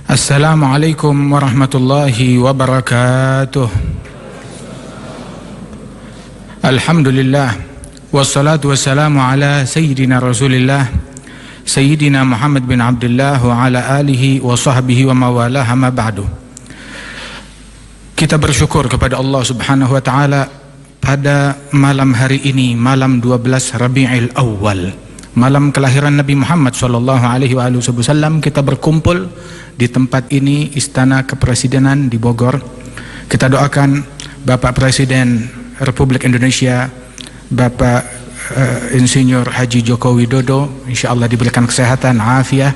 Assalamualaikum warahmatullahi wabarakatuh. Alhamdulillah wassalatu wassalamu ala sayyidina Rasulillah Sayyidina Muhammad bin Abdullah wa ala alihi wa sahbihi wa mawalah, amma ba'du. Kita bersyukur kepada Allah Subhanahu wa taala pada malam hari ini, malam 12 Rabiul Awal, malam kelahiran Nabi Muhammad sallallahu alaihi wasallam. Kita berkumpul di tempat ini, Istana Kepresidenan di Bogor. Kita doakan Bapak Presiden Republik Indonesia, Bapak Insinyur Haji Joko Widodo, insya Allah diberikan kesehatan, afiah.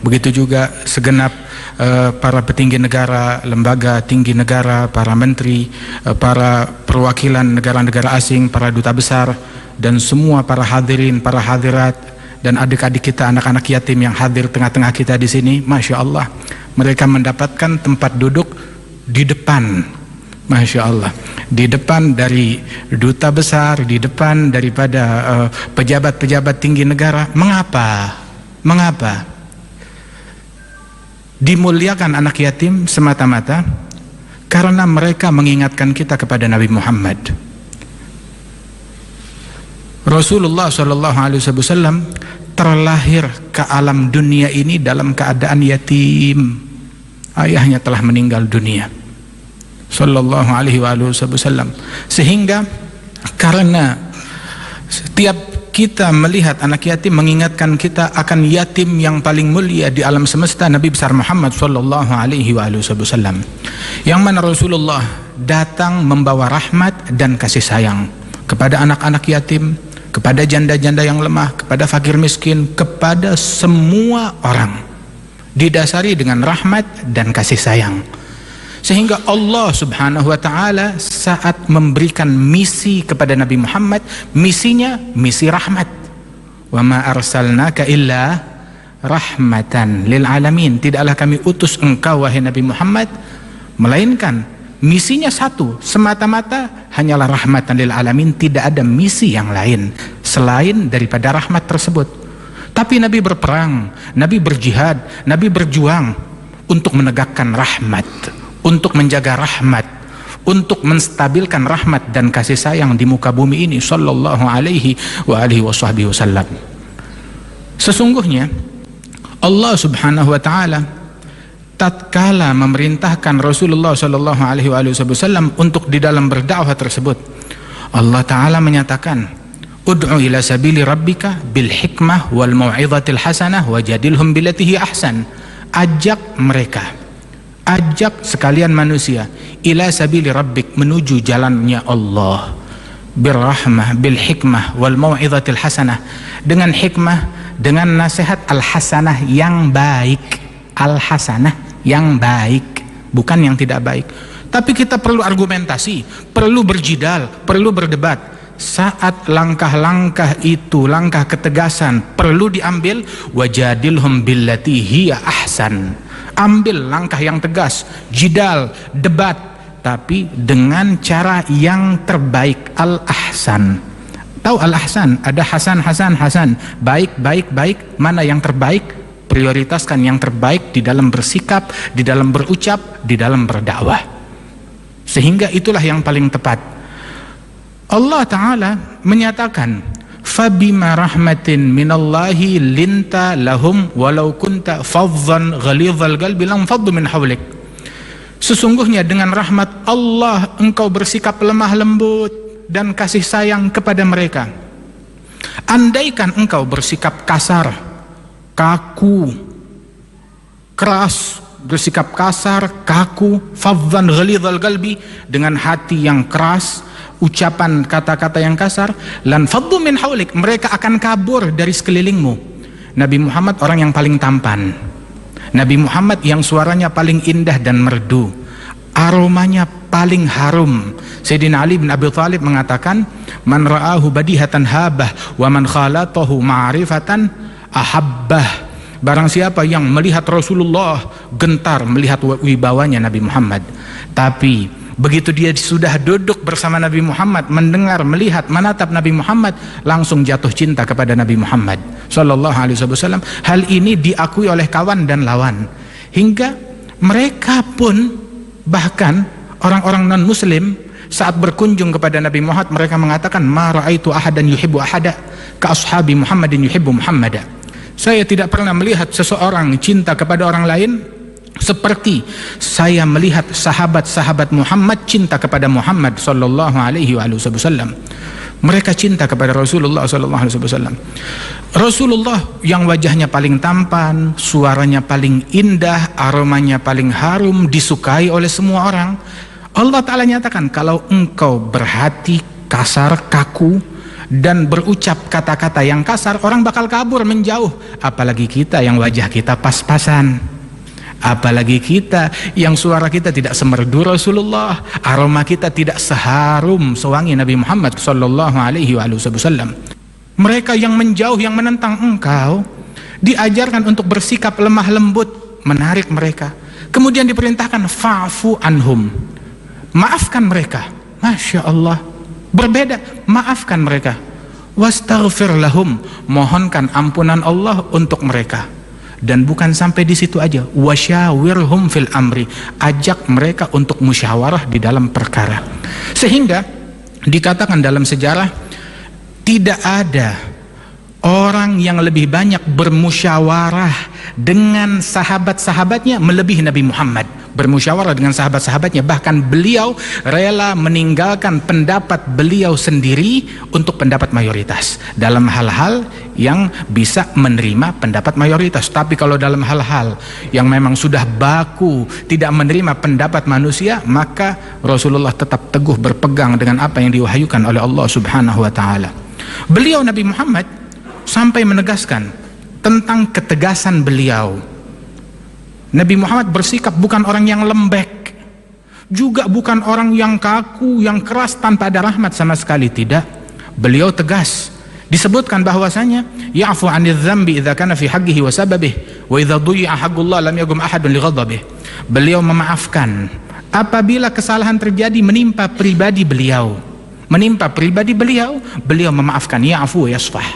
Begitu juga segenap para petinggi negara, lembaga tinggi negara, para menteri, para perwakilan negara-negara asing, para duta besar, dan semua para hadirin, para hadirat, dan adik-adik kita, anak-anak yatim yang hadir tengah-tengah kita di sini. Masya Allah, mereka mendapatkan tempat duduk di depan. Masya Allah, di depan dari duta besar, di depan daripada pejabat-pejabat tinggi negara. Mengapa? Mengapa? Dimuliakan anak yatim semata-mata karena mereka mengingatkan kita kepada Nabi Muhammad. Rasulullah SAW terlahir ke alam dunia ini dalam keadaan yatim. Ayahnya telah meninggal dunia, sallallahu alaihi wasallam. Sehingga karena setiap kita melihat anak yatim mengingatkan kita akan yatim yang paling mulia di alam semesta, Nabi besar Muhammad sallallahu alaihi wasallam, yang mana Rasulullah datang membawa rahmat dan kasih sayang kepada anak-anak yatim, kepada janda-janda yang lemah, kepada fakir miskin, kepada semua orang, didasari dengan rahmat dan kasih sayang. Sehingga Allah Subhanahu wa ta'ala saat memberikan misi kepada Nabi Muhammad, misinya misi rahmat. Wa ma arsalnaka illa rahmatan lil alamin. Tidaklah kami utus engkau wahai Nabi Muhammad melainkan misinya satu, semata-mata hanyalah rahmatan lil alamin. Tidak ada misi yang lain selain daripada rahmat tersebut. Tapi Nabi berperang, Nabi berjihad, Nabi berjuang untuk menegakkan rahmat, untuk menjaga rahmat, untuk menstabilkan rahmat dan kasih sayang di muka bumi ini, sallallahu alaihi wasallam. Sesungguhnya Allah Subhanahu wa ta'ala tatkala memerintahkan Rasulullah sallallahu alaihi wasallam untuk di dalam berdakwah tersebut, Allah Ta'ala menyatakan, ud'u ila sabili rabbika bil hikmah wal mau'izatil hasanah wajadilhum billati hi ahsan. Ajak mereka, ajak sekalian manusia, ila sabili rabbik, menuju jalannya Allah, birrahmah bil hikmah wal mau'izatil hasanah, dengan hikmah, dengan nasihat al hasanah yang baik. Al hasanah yang baik, bukan yang tidak baik. Tapi kita perlu argumentasi, perlu berjidal, perlu berdebat. Saat langkah-langkah itu, langkah ketegasan perlu diambil, wajadilhum billati hiya ahsan. Ambil langkah yang tegas, jidal, debat, tapi dengan cara yang terbaik, al-ahsan. Tahu al-ahsan? Ada hasan, hasan, hasan, baik, baik, baik. Mana yang terbaik? Prioritaskan yang terbaik di dalam bersikap, di dalam berucap, di dalam berdakwah. Sehingga itulah yang paling tepat. Allah Ta'ala menyatakan, fabima rahmatin minallahi linta lahum walau kunta faddan ghalidhal qalbi lam faddu min hawlik. Sesungguhnya dengan rahmat Allah engkau bersikap lemah lembut dan kasih sayang kepada mereka. Andaikan engkau bersikap kasar, kaku, keras, bersikap kasar, kaku, faddan ghalidhal qalbi, dengan hati yang keras, ucapan kata-kata yang kasar, lan faddu min haulik, mereka akan kabur dari sekelilingmu. Nabi Muhammad orang yang paling tampan, Nabi Muhammad yang suaranya paling indah dan merdu, aromanya paling harum. Sayyidina Ali bin Abi Thalib mengatakan, man ra'ahu badihatan habah wa man khalatahu ma'rifatan ahabbah. Barang siapa yang melihat Rasulullah gentar melihat wibawanya Nabi Muhammad, tapi begitu dia sudah duduk bersama Nabi Muhammad, mendengar, melihat, menatap Nabi Muhammad, langsung jatuh cinta kepada Nabi Muhammad sallallahu alaihi wasallam. Hal ini diakui oleh kawan dan lawan, hingga Mereka pun, bahkan orang-orang non-muslim, saat berkunjung kepada Nabi Muhammad, mereka mengatakan, ma ra'aitu ahadan yuhibbu ahada ka ashabi Muhammadin yuhibbu Muhammada. Saya tidak pernah melihat seseorang cinta kepada orang lain seperti saya melihat sahabat-sahabat Muhammad cinta kepada Muhammad sallallahu alaihi wasallam. Mereka cinta kepada Rasulullah sallallahu alaihi wasallam. Rasulullah yang wajahnya paling tampan, suaranya paling indah, aromanya paling harum, disukai oleh semua orang. Allah Ta'ala nyatakan, kalau engkau berhati kasar, kaku, dan berucap kata-kata yang kasar, orang bakal kabur, menjauh. Apalagi kita yang wajah kita pas-pasan, apalagi kita yang suara kita tidak semerdu Rasulullah, aroma kita tidak seharum sewangi Nabi Muhammad sallallahu alaihi wasallam. Mereka yang menjauh, yang menentang engkau, diajarkan untuk bersikap lemah lembut, menarik mereka. Kemudian diperintahkan fa'fu anhum, maafkan mereka. Masya Allah, berbeda, maafkan mereka. Wastaghfir lahum, mohonkan ampunan Allah untuk mereka. Dan bukan sampai di situ aja, wasyawirhum fil amri, ajak mereka untuk musyawarah di dalam perkara. Sehingga dikatakan dalam sejarah, tidak ada orang yang lebih banyak bermusyawarah dengan sahabat-sahabatnya melebihi Nabi Muhammad. Bermusyawarah dengan sahabat-sahabatnya, bahkan beliau rela meninggalkan pendapat beliau sendiri untuk pendapat mayoritas dalam hal-hal yang bisa menerima pendapat mayoritas. Tapi kalau dalam hal-hal yang memang sudah baku tidak menerima pendapat manusia, maka Rasulullah tetap teguh berpegang dengan apa yang diwahyukan oleh Allah Subhanahu wa taala. Beliau Nabi Muhammad sampai menegaskan tentang ketegasan beliau. Nabi Muhammad bersikap bukan orang yang lembek, juga bukan orang yang kaku, yang keras tanpa ada rahmat sama sekali, tidak. Beliau tegas. Disebutkan bahwasanya ya'fu 'anil dzambi idza kana fi haqqihi wa sababihi wa idza du'i'a haqqullah lam yaqum ahadun li ghadabihi. Beliau memaafkan apabila kesalahan terjadi menimpa pribadi beliau. Beliau memaafkan, ya'fu yasfah.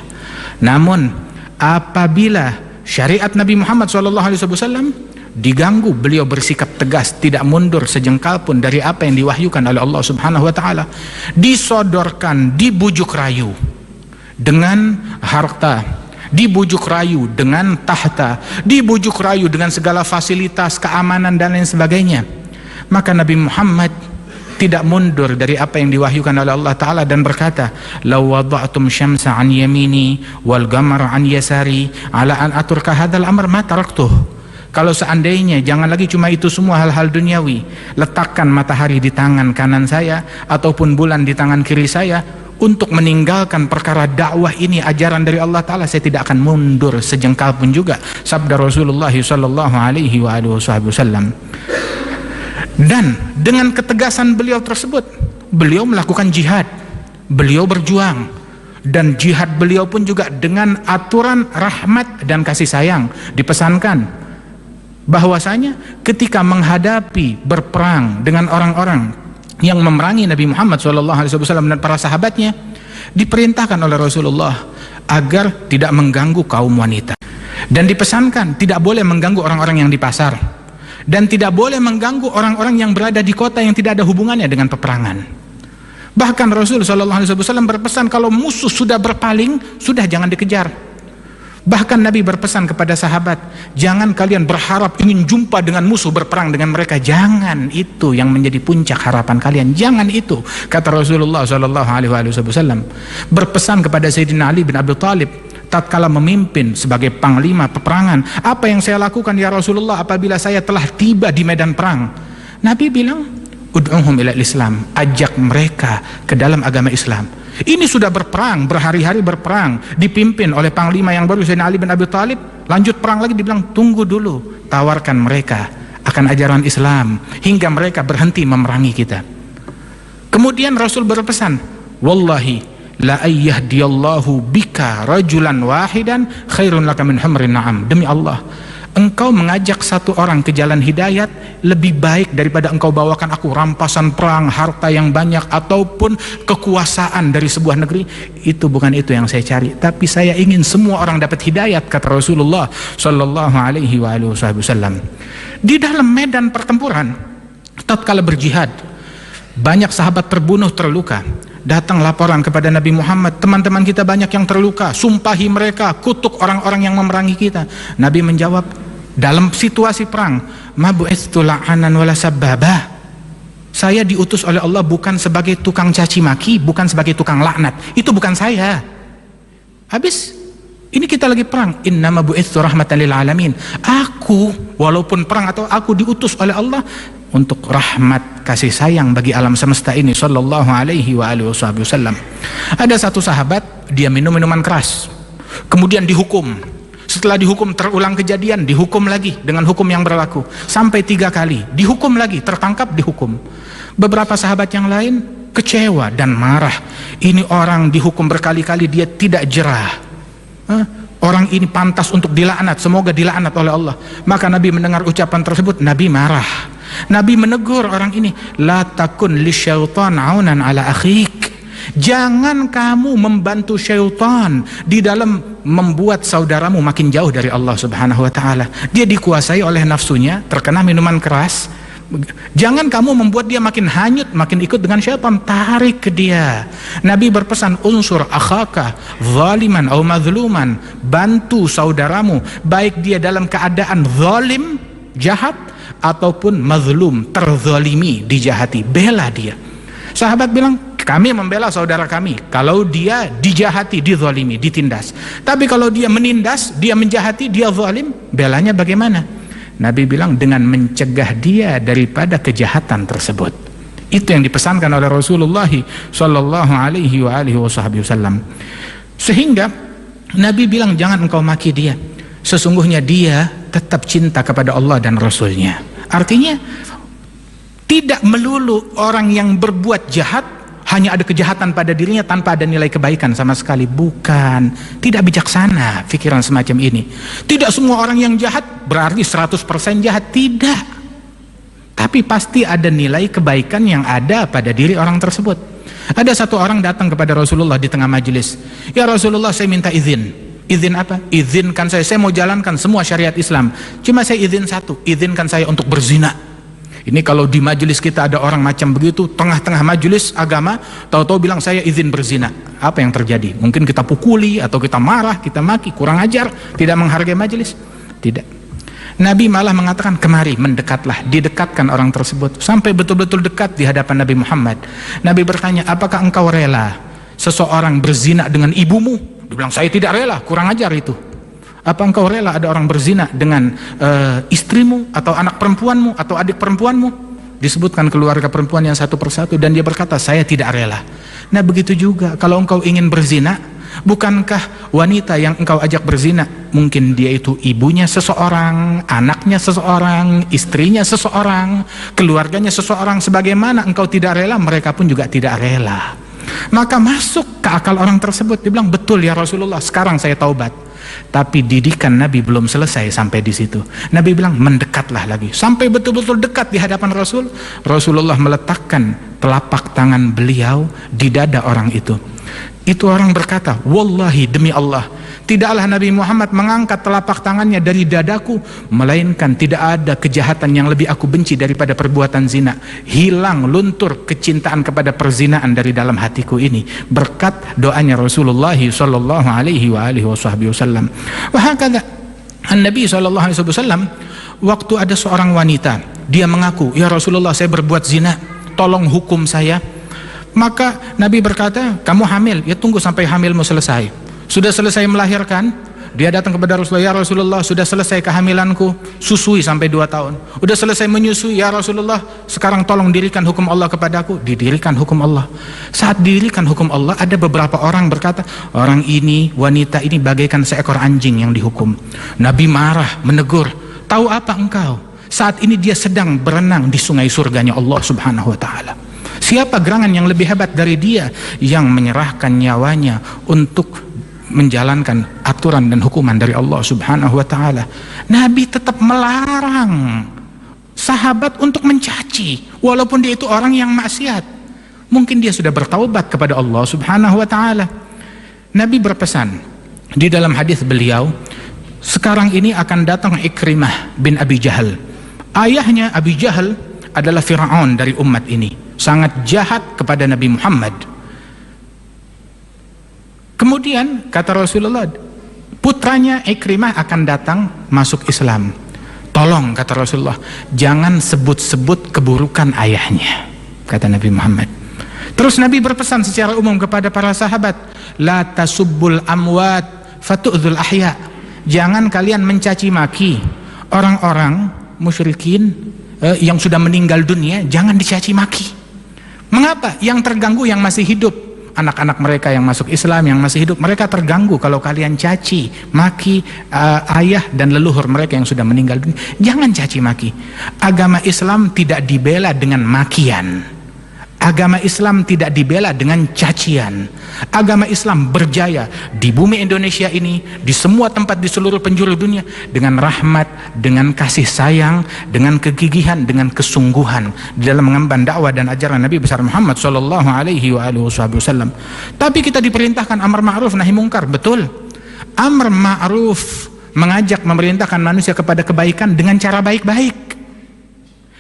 Namun apabila syariat Nabi Muhammad SAW diganggu, beliau bersikap tegas, tidak mundur sejengkal pun dari apa yang diwahyukan oleh Allah Subhanahu wa taala. Disodorkan, dibujuk rayu dengan harta, dibujuk rayu dengan tahta, dibujuk rayu dengan segala fasilitas, keamanan dan lain sebagainya. Maka Nabi Muhammad tidak mundur dari apa yang diwahyukan oleh Allah Ta'ala dan berkata, law wada'tum syamsa an yamini wal qamara an yasari ala an aturka hadzal amr ma taraktuh. Kalau seandainya, jangan lagi cuma itu semua hal-hal duniawi, letakkan matahari di tangan kanan saya ataupun bulan di tangan kiri saya untuk meninggalkan perkara dakwah ini, ajaran dari Allah Ta'ala, saya tidak akan mundur sejengkal pun juga. Sabda Rasulullah sallallahu alaihi wasallam. Dan dengan ketegasan beliau tersebut, beliau melakukan jihad, beliau berjuang, dan jihad beliau pun juga dengan aturan rahmat dan kasih sayang. Dipesankan bahwasanya ketika menghadapi berperang dengan orang-orang yang memerangi Nabi Muhammad SAW dan para sahabatnya, diperintahkan oleh Rasulullah agar tidak mengganggu kaum wanita, dan dipesankan tidak boleh mengganggu orang-orang yang di pasar, dan tidak boleh mengganggu orang-orang yang berada di kota yang tidak ada hubungannya dengan peperangan. Bahkan Rasulullah SAW berpesan, kalau musuh sudah berpaling, sudah jangan dikejar. Bahkan Nabi berpesan kepada sahabat, jangan kalian berharap ingin jumpa dengan musuh, berperang dengan mereka. Jangan itu yang menjadi puncak harapan kalian. Jangan itu, kata Rasulullah SAW. Berpesan kepada Sayyidina Ali bin Abi Thalib tatkala memimpin sebagai panglima peperangan, apa yang saya lakukan ya Rasulullah apabila saya telah tiba di medan perang? Nabi bilang, ud'uhum ila Islam, ajak mereka ke dalam agama Islam. Ini sudah berperang, berhari-hari berperang, dipimpin oleh panglima yang baru Sayyidina Ali bin Abi Thalib. Lanjut perang lagi, dibilang tunggu dulu, tawarkan mereka akan ajaran Islam hingga mereka berhenti memerangi kita. Kemudian Rasul berpesan, wallahi la ayyahdiyallahu bika rajulan wahidan khairun laka min humrin na'am. Demi Allah, Engkau mengajak satu orang ke jalan hidayat lebih baik daripada engkau bawakan aku rampasan perang, harta yang banyak, ataupun kekuasaan dari sebuah negeri. Itu bukan itu yang saya cari, tapi saya ingin semua orang dapat hidayat, kata Rasulullah sallallahu alaihi wasallam. Di dalam medan pertempuran tatkala berjihad, banyak sahabat terbunuh, terluka. Datang laporan kepada Nabi Muhammad, teman-teman kita banyak yang terluka, sumpahi mereka, kutuk orang-orang yang memerangi kita. Nabi menjawab, dalam situasi perang, ma bu'itsu la'anan wala sabbabah. Saya diutus oleh Allah bukan sebagai tukang caci maki, bukan sebagai tukang laknat. Itu bukan saya. Habis ini kita lagi perang, innama bu'itsu rahmatan lil alamin. Aku walaupun perang atau aku diutus oleh Allah untuk rahmat kasih sayang bagi alam semesta ini, sallallahu alaihi wasallam. Ada satu sahabat, dia minum minuman keras, kemudian dihukum. Setelah dihukum, terulang kejadian, dihukum lagi dengan hukum yang berlaku sampai 3 kali, dihukum lagi, tertangkap, dihukum. Beberapa sahabat yang lain kecewa dan marah, ini orang dihukum berkali-kali, dia tidak jerah. Orang ini pantas untuk dilaknat, semoga dilaknat oleh Allah. Maka Nabi mendengar ucapan tersebut, Nabi marah. Nabi menegur orang ini, la takun lisyaitan aunan ala akhik. Jangan kamu membantu syaitan di dalam membuat saudaramu makin jauh dari Allah Subhanahu wa taala. Dia dikuasai oleh nafsunya, terkena minuman keras. Jangan kamu membuat dia makin hanyut, makin ikut dengan syaitan, tarik ke dia. Nabi berpesan, unsur akhaka zaliman atau mazluman, bantu saudaramu baik dia dalam keadaan zalim, jahat, ataupun mazlum, terzalimi, dijahati, bela dia. Sahabat bilang, kami membela saudara kami kalau dia dijahati, dizalimi, ditindas. Tapi kalau dia menindas, dia menjahati, dia zalim, belanya bagaimana? Nabi bilang, dengan mencegah dia daripada kejahatan tersebut. Itu yang dipesankan oleh Rasulullah sallallahu alaihi wasallam. Sehingga Nabi bilang, jangan engkau maki dia, sesungguhnya dia tetap cinta kepada Allah dan Rasulnya. Artinya tidak melulu orang yang berbuat jahat hanya ada kejahatan pada dirinya tanpa ada nilai kebaikan sama sekali. Bukan, tidak bijaksana pikiran semacam ini. Tidak semua orang yang jahat berarti 100% jahat, tidak. Tapi pasti ada nilai kebaikan yang ada pada diri orang tersebut. Ada satu orang datang kepada Rasulullah di tengah majelis, ya Rasulullah, saya minta izin. Izin apa? Izinkan saya mau jalankan semua syariat Islam, cuma saya izin satu, izinkan saya untuk berzina. Ini kalau di majelis kita ada orang macam begitu, tengah-tengah majelis agama, tahu-tahu bilang saya izin berzina, apa yang terjadi? Mungkin kita pukuli, atau kita marah, kita maki, kurang ajar, tidak menghargai majelis. Tidak. Nabi malah mengatakan, kemari, mendekatlah. Didekatkan orang tersebut sampai betul-betul dekat di hadapan Nabi Muhammad. Nabi bertanya, apakah engkau rela seseorang berzina dengan ibumu? Dia bilang, saya tidak rela, kurang ajar itu. Apa engkau rela ada orang berzina dengan istrimu, atau anak perempuanmu, atau adik perempuanmu? Disebutkan keluarga perempuan yang satu persatu, dan dia berkata, saya tidak rela. Nah begitu juga kalau engkau ingin berzina, bukankah wanita yang engkau ajak berzina, mungkin dia itu ibunya seseorang, anaknya seseorang, istrinya seseorang, keluarganya seseorang. Sebagaimana engkau tidak rela, mereka pun juga tidak rela. Maka masuk ke akal orang tersebut. Dia bilang, betul ya Rasulullah, sekarang saya taubat. Tapi didikan Nabi belum selesai sampai di situ. Nabi bilang, mendekatlah lagi, sampai betul-betul dekat di hadapan Rasul. Rasulullah meletakkan telapak tangan beliau di dada orang itu. Itu orang berkata, wallahi, demi Allah, tidaklah Nabi Muhammad mengangkat telapak tangannya dari dadaku, melainkan tidak ada kejahatan yang lebih aku benci daripada perbuatan zina. Hilang, luntur kecintaan kepada perzinaan dari dalam hatiku ini berkat doanya Rasulullah sallallahu alaihi wasallam. Wahakadha Nabi sallallahu alaihi wasallam, waktu ada seorang wanita, dia mengaku, ya Rasulullah, saya berbuat zina, tolong hukum saya. Maka Nabi berkata, kamu hamil, ya tunggu sampai hamilmu selesai. Sudah selesai melahirkan, dia datang kepada Rasulullah, ya Rasulullah, sudah selesai kehamilanku, susui sampai 2 tahun. Sudah selesai menyusui, ya Rasulullah, sekarang tolong dirikan hukum Allah kepadaku. Didirikan hukum Allah. Saat didirikan hukum Allah, ada beberapa orang berkata, orang ini, wanita ini bagaikan seekor anjing yang dihukum. Nabi marah, menegur, tahu apa engkau? Saat ini dia sedang berenang di sungai surganya Allah Subhanahu wa ta'ala. Siapa gerangan yang lebih hebat dari dia yang menyerahkan nyawanya untuk menjalankan aturan dan hukuman dari Allah Subhanahu wa taala. Nabi tetap melarang sahabat untuk mencaci walaupun dia itu orang yang maksiat. Mungkin dia sudah bertaubat kepada Allah Subhanahu wa taala. Nabi berpesan di dalam hadis beliau, sekarang ini akan datang Ikrimah bin Abi Jahal. Ayahnya Abi Jahal adalah Fir'aun dari umat ini, sangat jahat kepada Nabi Muhammad. Kemudian kata Rasulullah, putranya Ikrimah akan datang masuk Islam. Tolong, kata Rasulullah, jangan sebut-sebut keburukan ayahnya, kata Nabi Muhammad. Terus Nabi berpesan secara umum kepada para sahabat, la tasubbul amwat fatu'dzul ahya. Jangan kalian mencaci maki orang-orang musyrikin yang sudah meninggal dunia, jangan dicaci maki. Mengapa? Yang terganggu yang masih hidup, anak-anak mereka yang masuk Islam, yang masih hidup, mereka terganggu kalau kalian caci maki ayah dan leluhur mereka yang sudah meninggal dunia. Jangan caci maki. Agama Islam tidak dibela dengan makian. Agama Islam tidak dibela dengan cacian. Agama Islam berjaya di bumi Indonesia ini, di semua tempat di seluruh penjuru dunia, dengan rahmat, dengan kasih sayang, dengan kegigihan, dengan kesungguhan di dalam mengemban dakwah dan ajaran Nabi besar Muhammad sallallahu alaihi wasallam. Tapi kita diperintahkan amar ma'ruf nahi mungkar, betul. Amar ma'ruf mengajak, memerintahkan manusia kepada kebaikan dengan cara baik-baik.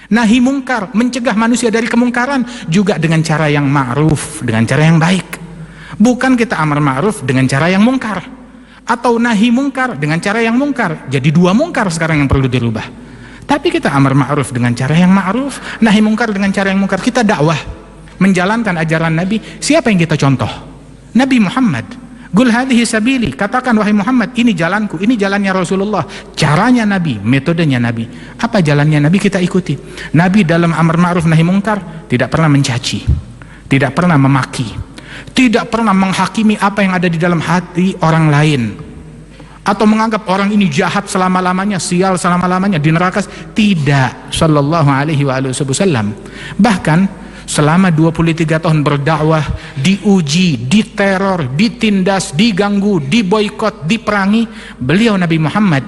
Nahi mungkar mencegah manusia dari kemungkaran juga dengan cara yang ma'ruf, dengan cara yang baik. Bukan kita amar ma'ruf dengan cara yang mungkar, atau nahi mungkar dengan cara yang mungkar. Jadi dua mungkar sekarang yang perlu dirubah. Tapi kita amar ma'ruf dengan cara yang ma'ruf, nahi mungkar dengan cara yang mungkar. Kita dakwah menjalankan ajaran Nabi. Siapa yang kita contoh? Nabi Muhammad. Qul hadhihi sabili, katakan wahai Muhammad, ini jalanku, ini jalannya Rasulullah, caranya Nabi, metodenya Nabi. Apa jalannya Nabi, kita ikuti. Nabi dalam amar ma'ruf nahi mungkar tidak pernah mencaci, tidak pernah memaki, tidak pernah menghakimi apa yang ada di dalam hati orang lain, atau menganggap orang ini jahat selama-lamanya, sial selama-lamanya di neraka. Tidak, sallallahu alaihi wasallam. Bahkan selama 23 tahun berdakwah, diuji, diteror, ditindas, diganggu, diboikot, diperangi, beliau Nabi Muhammad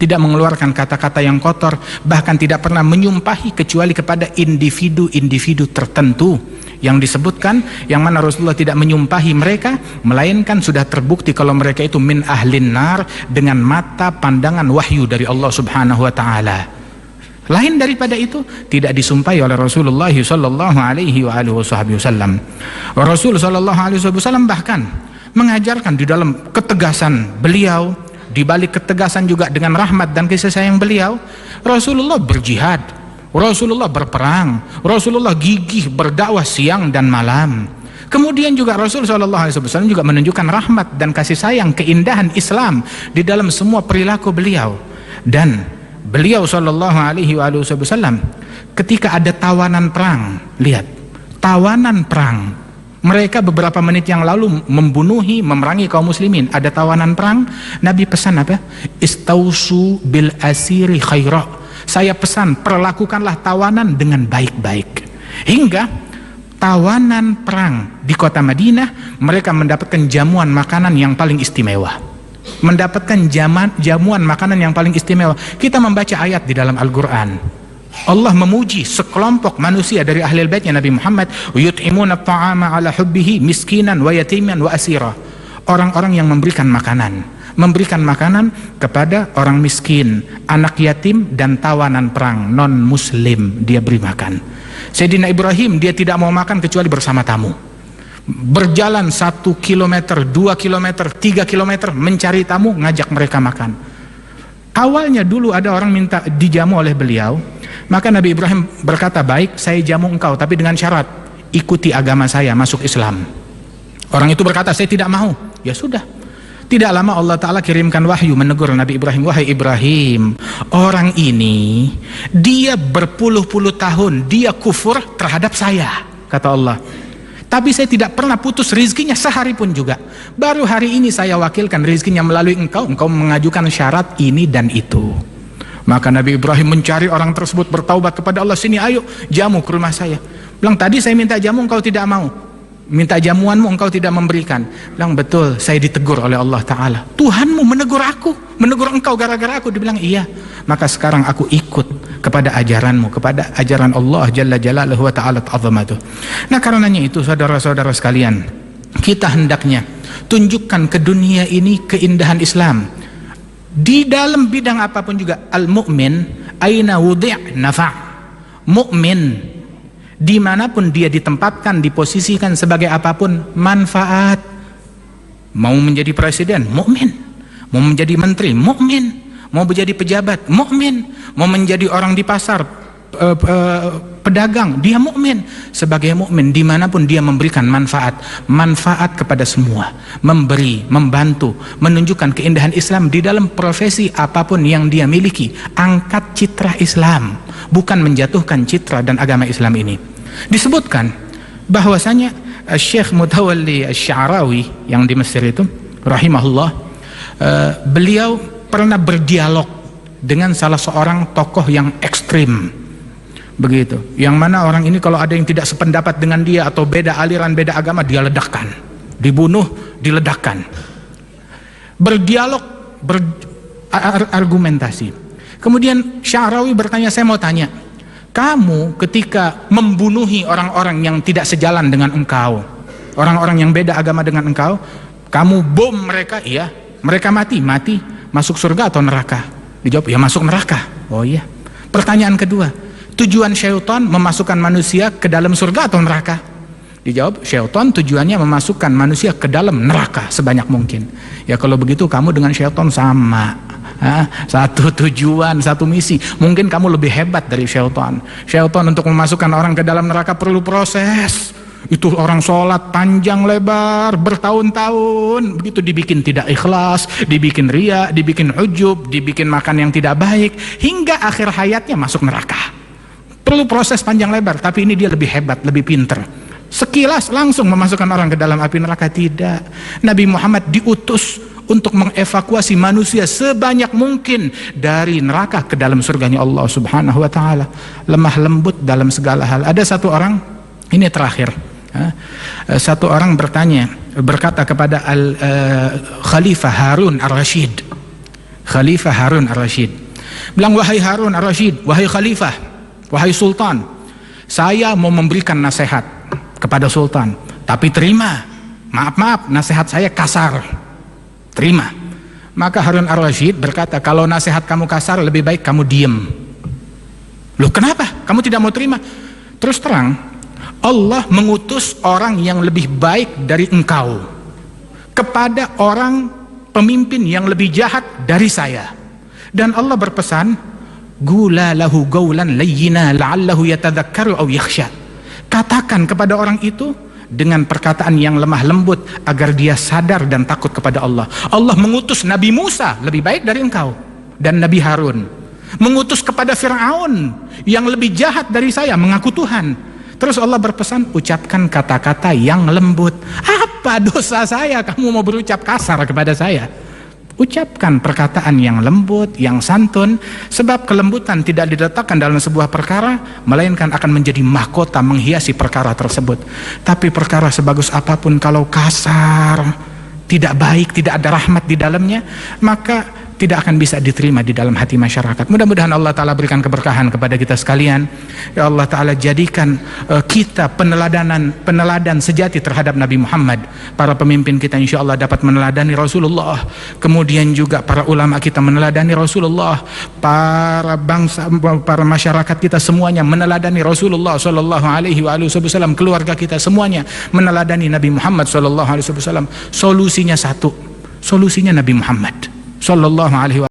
tidak mengeluarkan kata-kata yang kotor, bahkan tidak pernah menyumpahi kecuali kepada individu-individu tertentu yang disebutkan, yang mana Rasulullah tidak menyumpahi mereka, melainkan sudah terbukti kalau mereka itu min ahlin nar dengan mata pandangan wahyu dari Allah Subhanahu wa taala. Lain daripada itu tidak disumpahi oleh Rasulullah sallallahu alaihi wasallam. Rasul sallallahu alaihi wasallam bahkan mengajarkan di dalam ketegasan beliau, di balik ketegasan juga dengan rahmat dan kasih sayang beliau, Rasulullah berjihad, Rasulullah berperang, Rasulullah gigih berdakwah siang dan malam. Kemudian juga Rasul sallallahu alaihi wasallam juga menunjukkan rahmat dan kasih sayang, keindahan Islam di dalam semua perilaku beliau. Dan beliau sallallahu alaihi wasallam ketika ada tawanan perang, lihat, tawanan perang, mereka beberapa menit yang lalu membunuhi, memerangi kaum muslimin, ada tawanan perang, Nabi pesan apa? Istausu bil asiri khaira. Saya pesan, perlakukanlah tawanan dengan baik-baik. Hingga tawanan perang di kota Madinah, mereka mendapatkan jamuan makanan yang paling istimewa, mendapatkan jamuan makanan yang paling istimewa. Kita membaca ayat di dalam Al-Quran, Allah memuji sekelompok manusia dari ahli baitnya Nabi Muhammad, yut'imuna ta'ama ala hubbihi miskinan wa yatiman wa asira. Orang-orang yang memberikan makanan kepada orang miskin, anak yatim, dan tawanan perang non muslim, dia beri makan. Sayyidina Ibrahim, dia tidak mau makan kecuali bersama tamu. Berjalan 1 kilometer, 2 kilometer, 3 kilometer mencari tamu, ngajak mereka makan. Awalnya dulu ada orang minta dijamu oleh beliau, maka Nabi Ibrahim berkata, baik, saya jamu engkau, tapi dengan syarat ikuti agama saya, masuk Islam. Orang itu berkata, saya tidak mau. Ya sudah. Tidak lama Allah Ta'ala kirimkan wahyu menegur Nabi Ibrahim, wahai Ibrahim, orang ini dia berpuluh-puluh tahun dia kufur terhadap saya, kata Allah. Tapi saya tidak pernah putus rizkinya sehari pun juga. Baru hari ini saya wakilkan rizkinya melalui engkau mengajukan syarat ini dan itu. Maka Nabi Ibrahim mencari orang tersebut, bertaubat kepada Allah, sini ayo jamu ke rumah saya. Bilang, tadi saya minta jamu engkau tidak mau. minta jamuanmu engkau tidak memberikan. Bilang, betul, saya ditegur oleh Allah Ta'ala. Tuhanmu menegur aku, menegur engkau gara-gara aku. Dibilang, iya. Maka sekarang aku ikut kepada ajaranmu, kepada ajaran Allah Jalla Jalaluhu wa Ta'ala ta'azamatuh. Nah, karenanya itu saudara-saudara sekalian, kita hendaknya tunjukkan ke dunia ini keindahan Islam. Di dalam bidang apapun juga, al-mu'min aina wudi' nafa'. Mu'min dimanapun dia ditempatkan, diposisikan sebagai apapun, manfaat. Mau menjadi presiden, mukmin. Mau menjadi menteri, mukmin. Mau menjadi pejabat, mukmin. Mau menjadi orang di pasar, pedagang, dia mukmin. Sebagai mukmin dimanapun dia memberikan manfaat, manfaat kepada semua, memberi, membantu, menunjukkan keindahan Islam di dalam profesi apapun yang dia miliki. Angkat citra Islam, bukan menjatuhkan citra dan agama Islam ini. Disebutkan bahwasanya Syekh Mutawalli Asy-Sya'rawi yang di Mesir itu rahimahullah, beliau pernah berdialog dengan salah seorang tokoh yang ekstrim begitu, yang mana orang ini kalau ada yang tidak sependapat dengan dia atau beda aliran, beda agama, dia ledakkan, dibunuh, diledakkan. Berdialog, berargumentasi. Kemudian Sya'rawi bertanya, saya mau tanya, kamu ketika membunuhi orang-orang yang tidak sejalan dengan engkau, orang-orang yang beda agama dengan engkau, kamu bom mereka, iya. Mereka mati, masuk surga atau neraka? Dijawab, ya masuk neraka. Oh iya. Pertanyaan kedua, tujuan syaitan memasukkan manusia ke dalam surga atau neraka? Dijawab, syaitan tujuannya memasukkan manusia ke dalam neraka sebanyak mungkin. Ya kalau begitu kamu dengan syaitan sama. Satu tujuan, satu misi. Mungkin kamu lebih hebat dari syaitan. Syaitan untuk memasukkan orang ke dalam neraka perlu proses. Itu orang sholat panjang lebar bertahun-tahun, begitu dibikin tidak ikhlas, dibikin riya, dibikin ujub, dibikin makan yang tidak baik, hingga akhir hayatnya masuk neraka. Perlu proses panjang lebar. Tapi ini dia lebih hebat, lebih pinter. Sekilas langsung memasukkan orang ke dalam api neraka, tidak. Nabi Muhammad diutus untuk mengevakuasi manusia sebanyak mungkin dari neraka ke dalam surganya Allah Subhanahu wa Ta'ala. Lemah lembut dalam segala hal. Ada satu orang, ini terakhir, satu orang berkata kepada Khalifah Harun Ar-Rasyid. Khalifah Harun Ar-Rasyid bilang, wahai Harun Ar-Rasyid, wahai Khalifah, wahai Sultan, saya mau memberikan nasihat kepada Sultan, tapi terima, maaf, nasihat saya kasar, terima. Maka Harun Ar-Rasyid berkata, kalau nasihat kamu kasar, lebih baik kamu diem. Loh kenapa? Kamu tidak mau terima? Terus terang, Allah mengutus orang yang lebih baik dari engkau kepada orang pemimpin yang lebih jahat dari saya. Dan Allah berpesan, gula lahu gaulan layyina la'allahu yatadzakkaru aw yakhsha. Katakan kepada orang itu dengan perkataan yang lemah lembut agar dia sadar dan takut kepada Allah. Allah mengutus Nabi Musa lebih baik dari engkau, dan Nabi Harun mengutus kepada Fir'aun yang lebih jahat dari saya, mengaku Tuhan. Terus Allah berpesan, ucapkan kata-kata yang lembut. Apa dosa saya kamu mau berucap kasar kepada saya? Ucapkan perkataan yang lembut, yang santun, sebab kelembutan tidak diletakkan dalam sebuah perkara, melainkan akan menjadi mahkota menghiasi perkara tersebut. Tapi perkara sebagus apapun kalau kasar, tidak baik, tidak ada rahmat di dalamnya, maka tidak akan bisa diterima di dalam hati masyarakat. Mudah-mudahan Allah Ta'ala berikan keberkahan kepada kita sekalian. Ya Allah Ta'ala jadikan kita peneladan sejati terhadap Nabi Muhammad. Para pemimpin kita insya Allah dapat meneladani Rasulullah. Kemudian juga para ulama kita meneladani Rasulullah. Para bangsa, para masyarakat kita semuanya meneladani Rasulullah Sallallahu Alaihi Wasallam. Keluarga kita semuanya meneladani Nabi Muhammad Sallallahu Alaihi Wasallam. Solusinya satu, solusinya Nabi Muhammad Sallallahu Alaihi Wasallam.